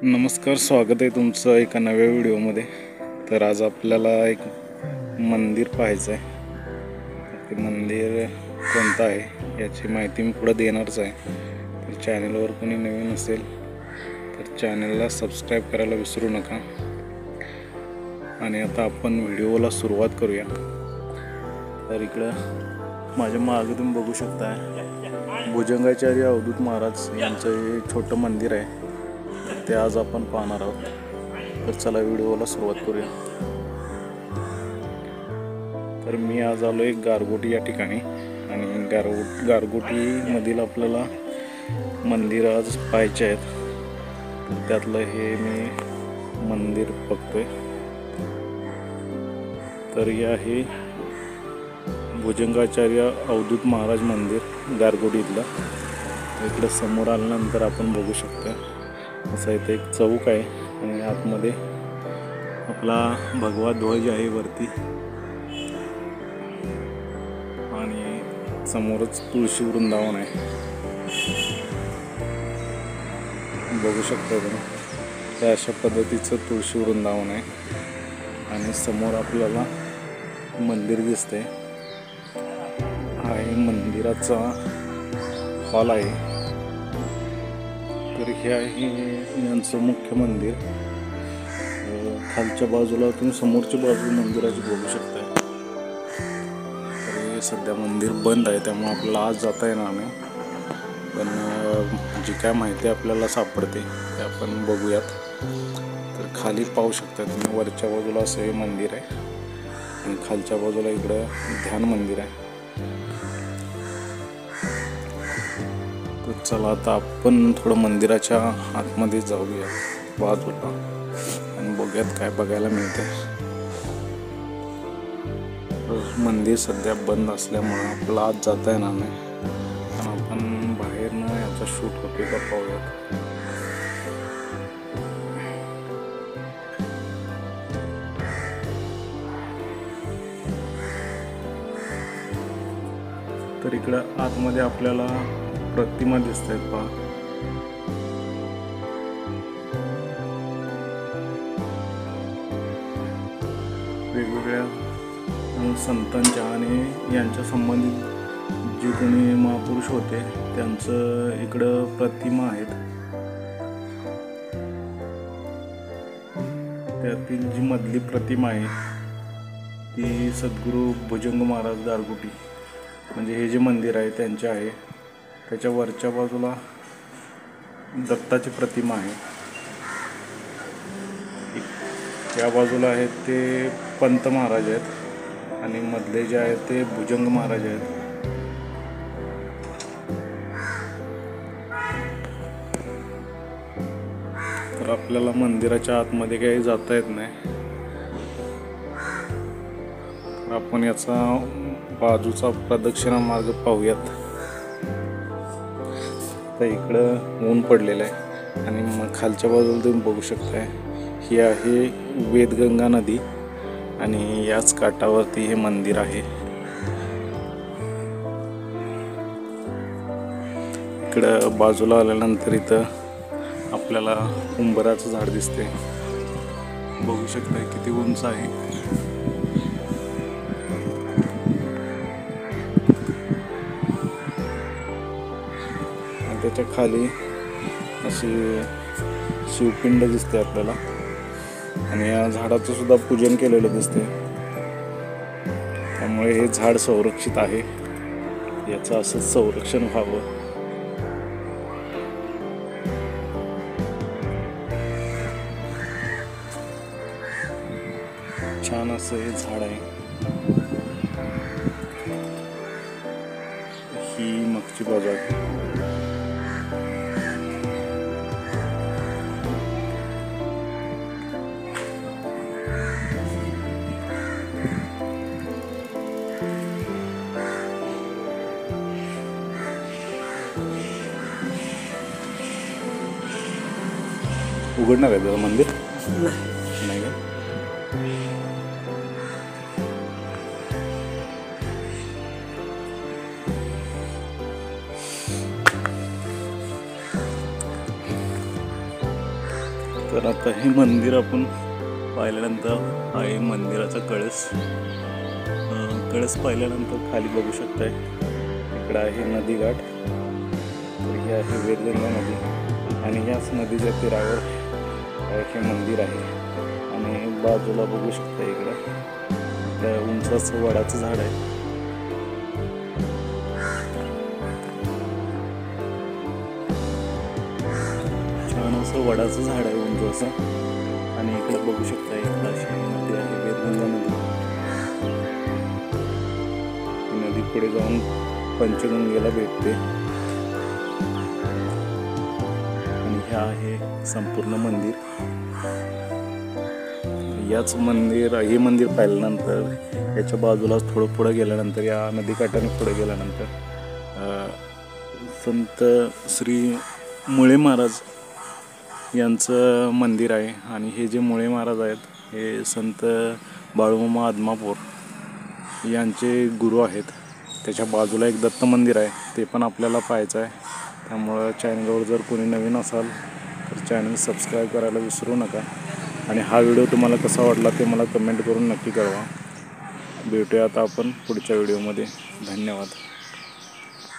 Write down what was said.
नमस्कार, स्वागत आहे तुमचं एका नव्या व्हिडिओमध्ये. तर आज आपल्याला एक मंदिर पाहायचं आहे. ते मंदिर कोणतं आहे याची माहिती मी पुढे देणारच आहे. तर चॅनलवर कोणी नवीन असेल तर चॅनलला सबस्क्राईब करायला विसरू नका. आणि आता आपण व्हिडिओला सुरुवात करूया. तर इकडं माझ्या मागे तुम्ही बघू शकता भुजंगाचार्य अवधूत महाराज यांचं हे छोटं मंदिर आहे. ते आज आपण पाहणार आहोत. तर चला व्हिडिओला सुरुवात करूया. तर मी आज आलो एक गारगोटी या ठिकाणी आणि गारगोटीमधील आपल्याला मंदिर आज पाहायचे आहेत. तर त्यातलं हे मी मंदिर बघतोय. तर हे आहे भुजंगाचार्य अवधूत महाराज मंदिर गारगोटीतलं. इकडे समोर आल्यानंतर आपण बघू शकतो असं इथे एक चौक आहे आणि आतमध्ये आपला भगवा ध्वज आहे वरती आणि समोरच तुळशी वृंदावन आहे. बघू शकता तुम्ही त्या अशा पद्धतीचं तुळशी वृंदावन आहे आणि समोर आपल्याला मंदिर दिसते. हा मंदिराचा हॉल आहे. तर हे आहे यांचं मुख्य मंदिर. खालच्या बाजूला तुम्ही समोरच्या बाजूला मंदिराची बघू शकता. तर हे सध्या मंदिर बंद आहे त्यामुळे आपल्याला आज जाता येणार नाही. पण जी काय माहिती आपल्याला सापडते ते आपण बघूयात. तर खाली पाहू शकता तुम्ही वरच्या बाजूला असं हे मंदिर आहे आणि खालच्या बाजूला इकडं ध्यान मंदिर आहे. तर चला आता आपण थोडं मंदिराच्या आतमध्ये जाऊया बाजूला आणि बघूयात काय बघायला मिळते. मंदिर सध्या बंद असल्यामुळे आपल्याला आज जाता येणार नाही. पण आपण बाहेरनं याचा शूट होते का पाहूयात. तर इकडं आतमध्ये आपल्याला प्रतिमा दिसत आहेत पहा. वेगवेगळ्या संतांच्या आणि यांच्या संबंधित जे कोणी महापुरुष होते त्यांचं इकडं प्रतिमा आहेत. त्यातील जी मधली प्रतिमा आहे ती सद्गुरू भुजंग महाराज गारगोटी म्हणजे हे जे मंदिर आहे त्यांचे आहे. त्याच्या वरच्या बाजूला दत्ताची प्रतिमा आहे. या बाजूला आहेत ते पंत महाराज आहेत आणि मधले जे आहेत ते भुजंग महाराज आहेत. तर आपल्याला मंदिराच्या आतमध्ये काही जाता येत नाही. तर आपण याचा बाजूचा प्रदक्षिणा मार्ग पाहूयात. तर इकडं ऊन पडलेलं आहे आणि मग खालच्या बाजूला तुम्ही बघू शकताय ही आहे वेदगंगा नदी आणि याच काठावरती हे मंदिर आहे. इकडं बाजूला आल्यानंतर इथं आपल्याला उंबराचं झाड दिसते. बघू शकताय किती उंच आहे. त्याच्या खाली अशी शिवपिंड दिसते आपल्याला आणि या झाडाचं सुद्धा पूजन केलेलं दिसते. त्यामुळे हे झाड संरक्षित आहे. याचं असंच संरक्षण व्हावं. छान असं हे झाड आहे. ही मागची बाजू आहे. उघडणार आहे दादा मंदिर? नाही का? तर आता हे मंदिर आपण पाहिल्यानंतर आहे मंदिराचा कळस. कळस पाहिल्यानंतर खाली बघू शकताय इकडं आहे नदीघाट. तर ही आहे वेदगंगा नदी आणि याच नदीच्या तीरावर हे मंदिर आहे. आणि बाजूला बघू शकता इकडं त्या उंच असं वडाचं झाड आहे. छान असं वडाचं झाड आहे उंच असं. आणि इकडे बघू शकता इकडं अशी नदी आहे वेदगंगा नदी. नदी पुढे जाऊन पंचगंगेला भेटते. आणि हे आहे संपूर्ण मंदिर. हे मंदिर पाहिल्यानंतर याच्या बाजूलाच थोडं पुढे गेल्यानंतर या नदीकाठाने पुढे गेल्यानंतर संत श्री मुळे महाराज यांचं मंदिर आहे. आणि हे जे मुळे महाराज आहेत हे संत बाळूमामा आदमापूर यांचे गुरु आहेत. त्याच्या बाजूला एक दत्त मंदिर आहे, ते पण आपल्याला पाहायचं आहे. त्यामुळं चॅनलवर जर कोणी नवीन असाल तर चॅनल सबस्क्राईब करायला विसरू नका. आणि हा व्हिडिओ तुम्हाला कसा वाटला ते मला कमेंट करून नक्की कळवा. भेटूया आता आपण पुढच्या व्हिडिओमध्ये. धन्यवाद.